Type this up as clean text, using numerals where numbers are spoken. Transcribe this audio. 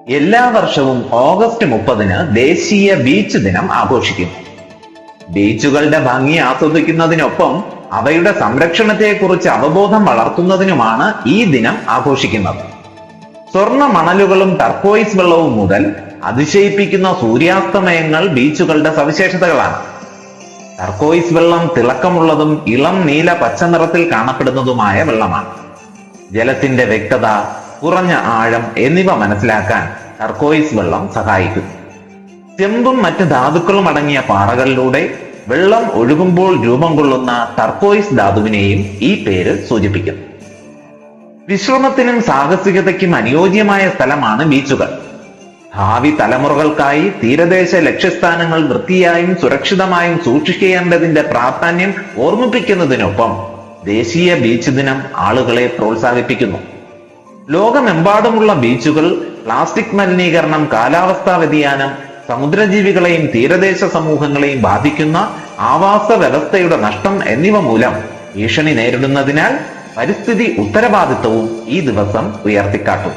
എല്ലാ വർഷവും ഓഗസ്റ്റ് 30-ന് ദേശീയ ബീച്ച് ദിനം ആഘോഷിക്കുന്നു. ബീച്ചുകളുടെ ഭംഗി ആസ്വദിക്കുന്നതിനൊപ്പം അവയുടെ സംരക്ഷണത്തെക്കുറിച്ച് അവബോധം വളർത്തുന്നതിനുമാണ് ഈ ദിനം ആഘോഷിക്കുന്നത്. സ്വർണ്ണ മണലുകളും ടർക്കോയിസ് വെള്ളവും മുതൽ അതിശയിപ്പിക്കുന്ന സൂര്യാസ്തമയങ്ങൾ ബീച്ചുകളുടെ സവിശേഷതകളാണ്. ടർക്കോയിസ് വെള്ളം തിളക്കമുള്ളതും ഇളം നീല പച്ച നിറത്തിൽ കാണപ്പെടുന്നതുമായ വെള്ളമാണ്. ജലത്തിന്റെ വ്യക്തത, കുറഞ്ഞ ആഴം എന്നിവ മനസ്സിലാക്കാൻ ടർക്കോയിസ് വെള്ളം സഹായിക്കുന്നു. ചെമ്പും മറ്റ് ധാതുക്കളും അടങ്ങിയ പാറകളിലൂടെ വെള്ളം ഒഴുകുമ്പോൾ രൂപം കൊള്ളുന്ന ടർക്കോയിസ് ധാതുവിനെയും ഈ പേര് സൂചിപ്പിക്കുന്നു. വിശ്രമത്തിനും സാഹസികതയ്ക്കും അനുയോജ്യമായ സ്ഥലമാണ് ബീച്ചുകൾ. ഭാവി തലമുറകൾക്കായി തീരദേശ ലക്ഷ്യസ്ഥാനങ്ങൾ വൃത്തിയായും സുരക്ഷിതമായും സൂക്ഷിക്കേണ്ടതിന്റെ പ്രാധാന്യം ഓർമ്മിപ്പിക്കുന്നതിനൊപ്പം ദേശീയ ബീച്ച് ദിനം ആളുകളെ പ്രോത്സാഹിപ്പിക്കുന്നു. ലോകമെമ്പാടുമുള്ള ബീച്ചുകൾ പ്ലാസ്റ്റിക് മലിനീകരണം, കാലാവസ്ഥാ വ്യതിയാനം, സമുദ്രജീവികളെയും തീരദേശ സമൂഹങ്ങളെയും ബാധിക്കുന്ന ആവാസ വ്യവസ്ഥയുടെ നഷ്ടം എന്നിവ മൂലം ഭീഷണി നേരിടുന്നതിനാൽ പരിസ്ഥിതി ഉത്തരവാദിത്വവും ഈ ദിവസം ഉയർത്തിക്കാട്ടും.